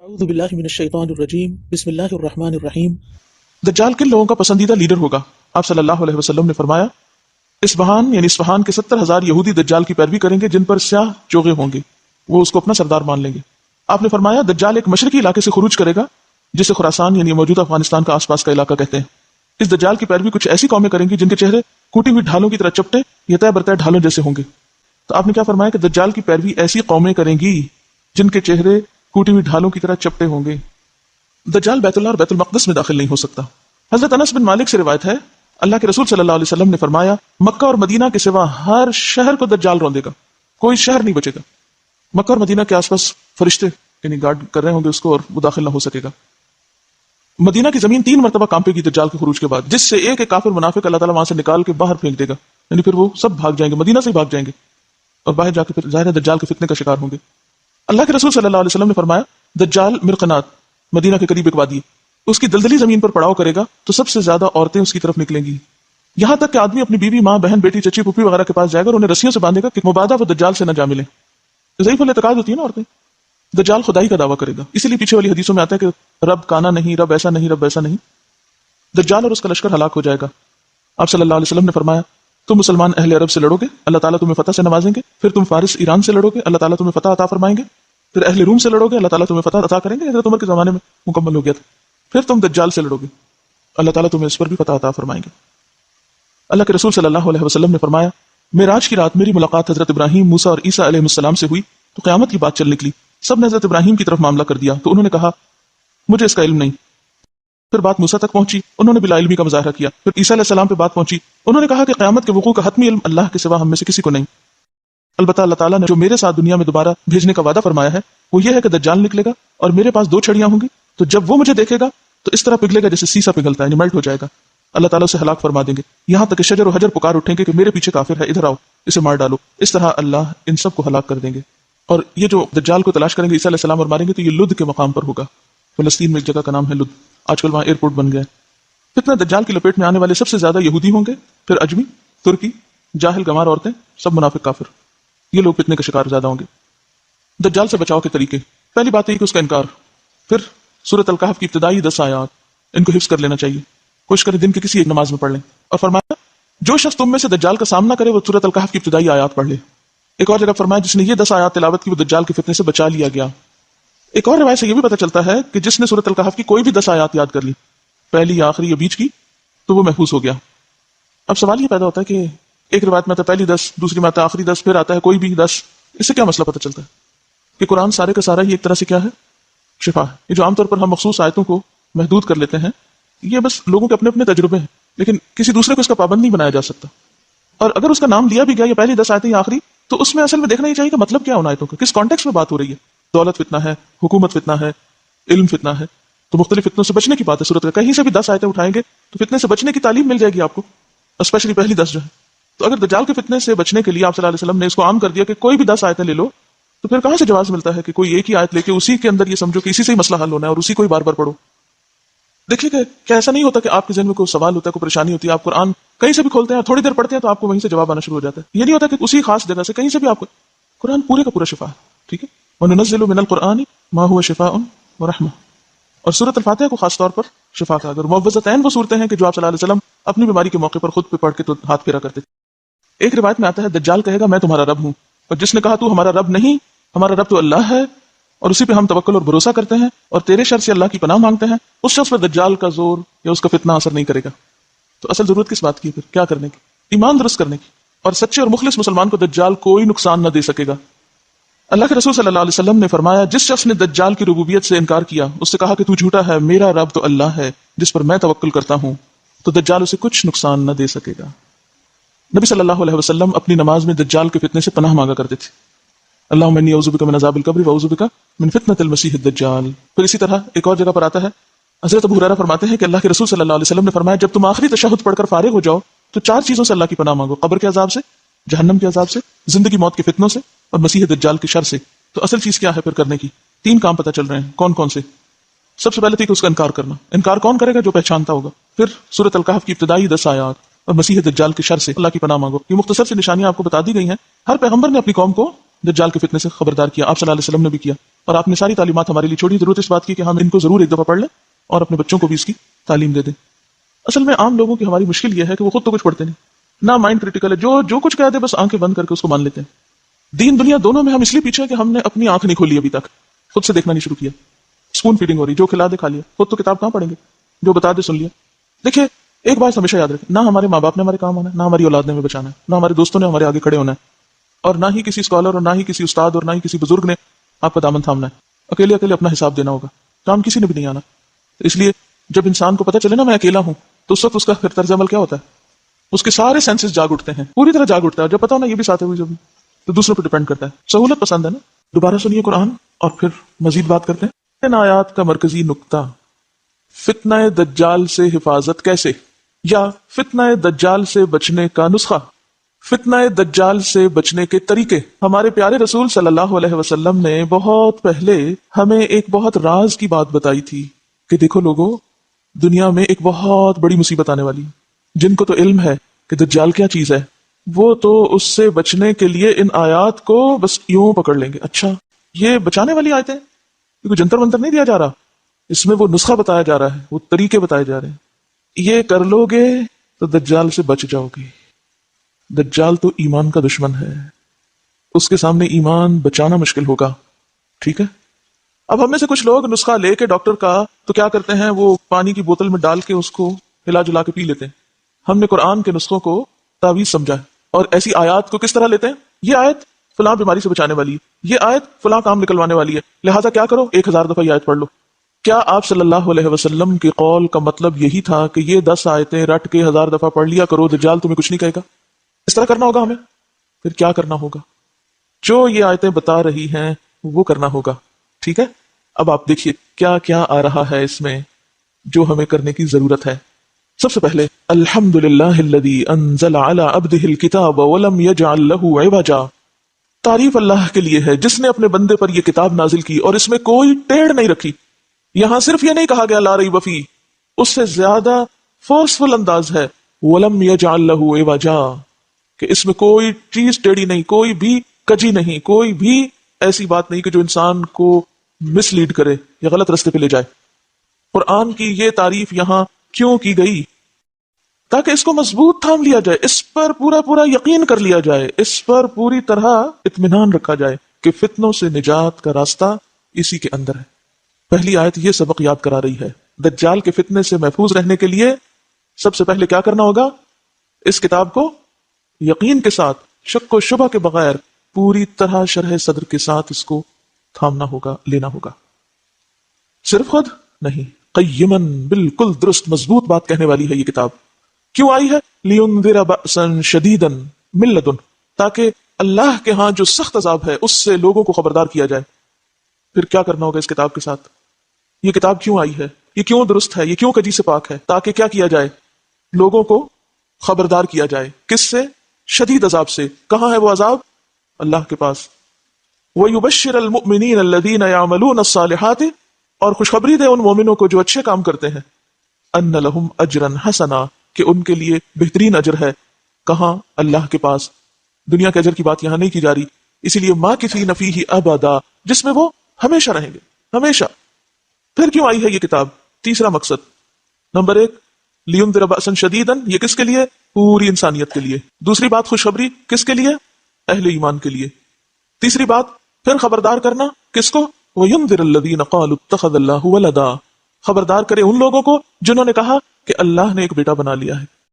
اعوذ باللہ من الشیطان الرجیم بسم اللہ الرحمن الرحیم۔ دجال کن لوگوں کا پسندیدہ لیڈر ہوگا؟ آپ صلی اللہ علیہ وسلم نے فرمایا اصفہان کے 70,000 یہودی دجال کی پیروی کریں گے جن پر سیاہ چوغے ہوں گے، وہ اس کو اپنا سردار مان لیں گے۔ آپ نے فرمایا دجال ایک مشرقی علاقے سے خروج کرے گا جسے خراسان یعنی موجودہ افغانستان کا آس پاس کا علاقہ کہتے ہیں۔ اس دجال کی پیروی کچھ ایسی قومیں کریں گی جن کے چہرے کوٹی ہوئی ڈھالوں کی طرح چپٹے یا طے برطے ڈھالوں جیسے ہوں گے۔ تو آپ نے کیا فرمایا کہ دجال کی پیروی ایسی قومیں کریں گی جن کے چہرے کوٹی ہوئی ڈھالوں کی طرح چپٹے ہوں گے۔ دجال بیت اللہ اور بیت المقدس میں داخل نہیں ہو سکتا۔ حضرت انس بن مالک سے روایت ہے اللہ کے رسول صلی اللہ علیہ وسلم نے فرمایا مکہ اور مدینہ کے سوا ہر شہر کو دجال روندے گا، کوئی شہر نہیں بچے گا۔ مکہ اور مدینہ کے آس پاس فرشتے یعنی گارڈ کر رہے ہوں گے اس کو اور وہ داخل نہ ہو سکے گا۔ مدینہ کی زمین 3 مرتبہ کانپے گی دجال کے خروج کے بعد، جس سے ایک کافر منافق اللہ تعالیٰ وہاں سے نکال کے باہر پھینک دے گا، یعنی پھر وہ سب بھاگ جائیں گے، مدینہ سے ہی بھاگ جائیں گے اور باہر جا کے پھر ظاہر ہے دجال کے فتنے کا شکار ہوں گے۔ اللہ کے رسول صلی اللہ علیہ وسلم نے فرمایا دجال مرقنات مدینہ کے قریب ایک وادی ہے، اس کی دلدلی زمین پر پڑاؤ کرے گا تو سب سے زیادہ عورتیں اس کی طرف نکلیں گی، یہاں تک کہ آدمی اپنی بیوی، ماں، بہن، بیٹی، چچی، پھوپھی وغیرہ کے پاس جائے گا اور انہیں رسیوں سے باندھے گا کہ مبادہ وہ دجال سے نہ جا ملیں۔ ضعیف الاعتقاد ہوتی ہے نا عورتیں۔ دجال خدائی کا دعویٰ کرے گا، اسی لیے پیچھے والی حدیثوں میں آتا ہے کہ رب کانا نہیں، رب ایسا نہیں، رب ایسا نہیں۔ دجال اور اس کا لشکر ہلاک ہو جائے گا۔ آپ صلی اللہ علیہ وسلم نے فرمایا تم مسلمان اہل عرب سے لڑو گے، اللہ تعالیٰ تمہیں فتح سے نوازیں گے، پھر تم فارس ایران سے لڑو گے، اللہ تعالیٰ تمہیں فتح عطا فرمائیں گے، پھر اہل روم سے لڑو گے، اللہ تعالیٰ تمہیں فتح عطا کریں گے، حضرت عمر کے زمانے میں مکمل ہو گیا تھا، پھر تم دجال سے لڑو گے، اللہ تعالیٰ تمہیں اس پر بھی فتح عطا فرمائیں گے۔ اللہ کے رسول صلی اللہ علیہ وسلم نے فرمایا معراج کی رات میری ملاقات حضرت ابراہیم، موسیٰ اور عیسیٰ علیہ السلام سے ہوئی تو قیامت کی بات چل نکلی، سب نے حضرت ابراہیم کی طرف معاملہ کر دیا تو انہوں نے کہا مجھے اس کا علم نہیں، پھر بات موسیٰ تک پہنچی، انہوں نے بلا علمی کا مظاہرہ کیا، پھر عیسیٰ علیہ السلام پہ بات پہنچی، انہوں نے کہا کہ قیامت کے وقوع کا حتمی علم اللہ کے سوا ہم میں سے کسی کو نہیں، البتہ اللہ تعالیٰ نے جو میرے ساتھ دنیا میں دوبارہ بھیجنے کا وعدہ فرمایا ہے وہ یہ ہے کہ دجال نکلے گا اور میرے پاس 2 چھڑیاں ہوں گی، تو جب وہ مجھے دیکھے گا تو اس طرح پگھلے گا جیسے سیسا پگھلتا ہے، یعنی میلٹ ہو جائے گا، اللہ تعالیٰ اسے ہلاک فرما دیں گے، یہاں تک کہ شجر و حجر پکار اٹھیں گے کہ میرے پیچھے کافر ہے، ادھر آؤ اسے مار ڈالو، اس طرح اللہ ان سب کو ہلاک کر دیں گے۔ اور یہ جو دجال کو تلاش کریں گے عیسیٰ علیہ السلام اور ماریں گے تو یہ لد کے مقام پر ہوگا، فلسطین میں ایک جگہ کا نام ہے لد، آج کل وہاں ایئرپورٹ بن گیا ہے۔ فتنہ دجال کی لپیٹ میں آنے والے سب سے زیادہ یہودی ہوں گے، پھر اجمی، ترکی، جاہل گمار عورتیں، سب منافق کافر، یہ لوگ فتنے کے شکار زیادہ ہوں گے۔ دجال سے بچاؤ کے طریقے، پہلی بات یہ کہ اس کا انکار، پھر سورۃ الکہف کی ابتدائی 10 آیات ان کو حفظ کر لینا چاہیے، کوشش کریں دن کی کسی ایک نماز میں پڑھ لیں، اور فرمایا جو شخص تم میں سے دجال کا سامنا کرے وہ سورۃ الکہف کی ابتدائی آیات پڑھ لے۔ ایک اور جگہ فرمایا جس نے یہ 10 آیات تلاوت کی وہ دجال کے فتنے سے بچا لیا گیا۔ ایک اور روایت سے یہ بھی پتہ چلتا ہے کہ جس نے سورۃ الکہف کی کوئی بھی 10 آیات یاد کر لی، پہلی یا آخری یا بیچ کی، تو وہ محفوظ ہو گیا۔ اب سوال یہ پیدا ہوتا ہے کہ ایک روایت میں آتا ہے پہلی 10، دوسری میں آتا ہے آخری 10، پھر آتا ہے کوئی بھی 10، اس سے کیا مسئلہ پتہ چلتا ہے؟ کہ قرآن سارے کا سارا ہی ایک طرح سے کیا ہے؟ شفا ہے۔ یہ جو عام طور پر ہم مخصوص آیتوں کو محدود کر لیتے ہیں یہ بس لوگوں کے اپنے اپنے تجربے ہیں، لیکن کسی دوسرے کو اس کا پابند نہیں بنایا جا سکتا، اور اگر اس کا نام لیا بھی گیا یا پہلی 10 آیتیں یا آخری، تو اس میں اصل میں دیکھنا ہی چاہیے کہ مطلب کیا ان آیتوں کا، کس کانٹیکس میں بات ہو رہی ہے۔ دولت فتنہ ہے، حکومت فتنہ ہے، علم فتنہ ہے، تو مختلف فتنوں سے بچنے کی بات ہے صورت کا، کہیں سے بھی 10 آیتیں اٹھائیں گے تو فتنے سے بچنے کی تعلیم مل جائے گی آپ کو، اسپیشلی پہلی 10 جو ہے۔ تو اگر دجال کے فتنے سے بچنے کے لیے آپ صلی اللہ علیہ وسلم نے اس کو عام کر دیا کہ کوئی بھی 10 آیتیں لے لو، تو پھر کہاں سے جواز ملتا ہے کہ کوئی ایک ہی آیت لے کے اسی کے اندر یہ سمجھو کہ اسی سے ہی مسئلہ حل ہونا ہے اور اسی کو ہی بار بار پڑھو۔ دیکھیے کہ ایسا نہیں ہوتا کہ آپ کے ذہن میں کوئی سوال ہوتا ہے، کوئی پریشانی ہوتی ہے، آپ قرآن کہیں سے بھی کھولتے ہیں اور تھوڑی دیر پڑھتے ہیں تو آپ کو وہیں سے جواب آنا شروع ہو جاتا ہے۔ یہ نہیں ہوتا کہ اسی خاص جگہ سے کہیں سے بھی آپ کو، قرآن پورے کا پورا شفا ہے، ٹھیک ہے۔ وَنُنَزِّلُ مِنَ الْقُرْآنِ مَا هُوَ شِفَاءٌ وَرَحْمَةٌ، اور سورۃ الفاتحہ کو خاص طور پر شفا کا، اگر معوذتین وہ صورتیں ہیں کہ جو آپ صلی اللہ علیہ وسلم اپنی بیماری کے موقع پر خود پہ پڑھ کے تو ہاتھ پھیرا کرتے تھے۔ ایک روایت میں آتا ہے دجال کہے گا میں تمہارا رب ہوں، اور جس نے کہا تو ہمارا رب نہیں، ہمارا رب تو اللہ ہے اور اسی پہ ہم توکل اور بھروسہ کرتے ہیں اور تیرے شر سے اللہ کی پناہ مانگتے ہیں، اس شخص پر دجال کا زور یا اس کا فتنہ اثر نہیں کرے گا۔ تو اصل ضرورت کس بات کی ہے پھر؟ کیا کرنے کی؟ ایمان درست کرنے کی، اور سچے اور مخلص مسلمان کو دجال کوئی نقصان نہ دے سکے گا۔ اللہ کے رسول صلی اللہ علیہ وسلم نے فرمایا جس شخص نے دجال کی ربوبیت سے انکار کیا، اس سے کہا کہ تو جھوٹا ہے، میرا رب تو اللہ ہے جس پر میں توکل کرتا ہوں، تو دجال اسے کچھ نقصان نہ دے سکے گا۔ نبی صلی اللہ علیہ وسلم اپنی نماز میں دجال کے فتنے سے پناہ مانگا کرتے تھے، اللہم انی اعوذ بک من عذاب القبر واعوذ بک من فتنۃ المسیح الدجال۔ پھر اسی طرح ایک اور جگہ پر آتا ہے، حضرت ابو ہریرہ فرماتے ہیں کہ اللہ کے رسول صلی اللہ علیہ وسلم نے فرمایا جب تم آخری تشہد پڑھ کر فارغ ہو جاؤ تو 4 چیزوں سے اللہ کی پناہ مانگو، قبر کے عذاب سے، جہنم کے عذاب سے، زندگی موت کے فتنوں سے، اور مسیح دجال کے شر سے۔ تو اصل چیز کیا ہے پھر کرنے کی؟ 3 کام پتہ چل رہے ہیں، کون کون سے؟ سب سے پہلے تھی کہ اس کا انکار کرنا، انکار کون کرے گا؟ جو پہچانتا ہوگا۔ پھر سورۃ الکہف کی ابتدائی 10 آیات اور مسیح دجال کے شر سے اللہ کی پناہ مانگو۔ یہ مختصر سی نشانیاں آپ کو بتا دی گئی ہیں، ہر پیغمبر نے اپنی قوم کو دجال کے فتنے سے خبردار کیا، آپ صلی اللہ علیہ وسلم نے بھی کیا۔ اور آپ نے ساری تعلیمات ہمارے لیے چھوڑی. ضرورت اس بات کی کہ ہم ان کو ضرور ایک دفعہ پڑھ لیں اور اپنے بچوں کو بھی اس کی تعلیم دے دیں. اصل میں عام لوگوں کی ہماری مشکل یہ ہے کہ وہ خود تو کچھ پڑھتے نہیں, نہ مائنڈ کریٹیکل ہے, جو کچھ کہتے بس آنکھیں بند کر کے اس کو مان لیتے ہیں. دین دنیا دونوں میں ہم اس لیے پیچھے ہیں کہ ہم نے اپنی آنکھ نہیں کھولی ابھی تک, خود سے دیکھنا نہیں شروع کیا. اسپون فیڈنگ ہو رہی, جو کھلا دے کھا لیا, خود تو کتاب کہاں پڑھیں گے, جو بتا دے سن لیا. دیکھیے ایک بات ہمیشہ یاد رکھیں, نہ ہمارے ماں باپ نے ہمارے کام آنا ہے, نہ ہماری اولاد نے ہمیں بچانا ہے, نہ ہمارے دوستوں نے ہمارے آگے کھڑے ہونا ہے, اور نہ ہی کسی اسکالر اور نہ ہی کسی استاد اور نہ ہی کسی بزرگ نے آپ کا دامن تھامنا ہے. اکیلے اکیلے اپنا حساب دینا ہوگا, کام کسی نے بھی نہیں آنا. اس لیے جب انسان کو پتہ چلے نا میں اکیلا ہوں, تو اس وقت اس کا پھر طرز عمل کیا ہوتا ہے, اس کے سارے سینسز جاگ اٹھتے ہیں, پوری طرح جاگ اٹھتا ہے. جب پتا ہونا یہ بھی ساتھ ہے جو بھی, تو دوسروں پر ڈیپینڈ کرتا ہے. سہولت پسند ہے نا. دوبارہ سنیے قرآن اور پھر مزید بات کرتے ہیں. ان آیات کا مرکزی نقطہ فتنہ دجال سے حفاظت کیسے, یا فتنہ دجال سے بچنے کا نسخہ, فتنہ دجال سے بچنے کے طریقے. ہمارے پیارے رسول صلی اللہ علیہ وسلم نے بہت پہلے ہمیں ایک بہت راز کی بات بتائی تھی کہ دیکھو لوگوں, دنیا میں ایک بہت بڑی مصیبت آنے والی. جن کو تو علم ہے کہ دجال کیا چیز ہے, وہ تو اس سے بچنے کے لیے ان آیات کو بس یوں پکڑ لیں گے. اچھا یہ بچانے والی آیتیں, کوئی جنتر منتر نہیں دیا جا رہا, اس میں وہ نسخہ بتایا جا رہا ہے, وہ طریقے بتائے جا رہے ہیں. یہ کر لو گے تو دجال سے بچ جاؤ گے. دجال تو ایمان کا دشمن ہے, اس کے سامنے ایمان بچانا مشکل ہوگا. ٹھیک ہے, اب ہم میں سے کچھ لوگ نسخہ لے کے ڈاکٹر کا تو کیا کرتے ہیں, وہ پانی کی بوتل میں ڈال کے اس کو ہلا جلا کے پی لیتے ہیں. ہم نے قرآن کے نسخوں کو تعویذ سمجھا ہے, اور ایسی آیات کو کس طرح لیتے ہیں, یہ آیت فلاں بیماری سے بچانے والی ہے, یہ آیت فلاں کام نکلوانے والی ہے, لہٰذا کیا کرو 1000 دفعہ یہ آیت پڑھ لو. کیا آپ صلی اللہ علیہ وسلم کے قول کا مطلب یہی تھا کہ یہ 10 آیتیں رٹ کے 1000 دفعہ پڑھ لیا کرو, دجال تمہیں کچھ نہیں کہے گا؟ اس طرح کرنا ہوگا ہمیں. پھر کیا کرنا ہوگا, جو یہ آیتیں بتا رہی ہیں وہ کرنا ہوگا. ٹھیک ہے, اب آپ دیکھیے کیا کیا آ رہا ہے اس میں جو ہمیں کرنے کی ضرورت ہے. سب سے پہلے الحمدللہ الذی انزل علی عبدہ الکتاب ولم یجعل لہ عوجا. تعریف اللہ کے لیے ہے جس نے اپنے بندے پر یہ کتاب نازل کی اور اس میں کوئی ٹیڑھ نہیں رکھی. یہاں صرف یہ نہیں کہا گیا لا ریب فیہ, اس سے زیادہ فورسفل انداز ہے ولم یجعل لہ عوجا, کہ اس میں کوئی چیز ٹیڑھی نہیں, کوئی بھی کجی نہیں, کوئی بھی ایسی بات نہیں کہ جو انسان کو مس لیڈ کرے یا غلط رستے پہ لے جائے. قرآن کی یہ تعریف یہاں کیوں کی گئی, تاکہ اس کو مضبوط تھام لیا جائے, اس پر پورا یقین کر لیا جائے, اس پر پوری طرح اطمینان رکھا جائے کہ فتنوں سے نجات کا راستہ اسی کے اندر ہے. پہلی آیت یہ سبق یاد کرا رہی ہے, دجال کے فتنے سے محفوظ رہنے کے لیے سب سے پہلے کیا کرنا ہوگا, اس کتاب کو یقین کے ساتھ, شک و شبہ کے بغیر, پوری طرح شرح صدر کے ساتھ اس کو تھامنا ہوگا, لینا ہوگا. صرف خود نہیں, قیمن, بالکل درست مضبوط بات کہنے والی ہے یہ کتاب. کیوں آئی ہے, لینذر بأسا شدیدا من لدن, تاکہ اللہ کے ہاں جو سخت عذاب ہے اس سے لوگوں کو خبردار کیا جائے. پھر کیا کرنا ہوگا اس کتاب کے ساتھ, یہ کتاب کیوں آئی ہے, یہ کیوں درست ہے, یہ کیوں کجی سے پاک ہے, تاکہ کیا کیا جائے, لوگوں کو خبردار کیا جائے. کس سے, شدید عذاب سے. کہاں ہے وہ عذاب, اللہ کے پاس. وَيُبَشِّرَ الْمُؤْمِنِينَ الَّذِينَ يَعْمَلُونَ الصَّالِحَاتِ, اور خوشخبری دے ان مومنوں کو جو اچھے کام کرتے ہیں, أَنَّ لَهُمْ أَجْرًا حَسَنًا, کہ ان کے لیے بہترین اجر ہے. کہاں, اللہ کے پاس. دنیا کے اجر کی بات یہاں نہیں کی جا رہی, اسی لیے مَاكِثِينَ فِيهِ أَبَدًا, جس میں وہ ہمیشہ رہیں گے, ہمیشہ. پھر کیوں آئی ہے یہ کتاب, تیسرا مقصد. نمبر 1, لِيُنذِرَ بَأْسًا شَدِيدًا, یہ کس کے لیے, پوری انسانیت کے لیے. دوسری بات خوشخبری کس کے لیے, اہل ایمان کے لیے. تیسری بات پھر خبردار کرنا کس کو, وَيُنذِرَ الَّذِينَ قَالُوا اتَّخَذَ اللَّهُ وَلَدًا, خبردار کرے ان لوگوں کو جنہوں نے کہا کہ اللہ نے ایک بیٹا بنا لیا ہے.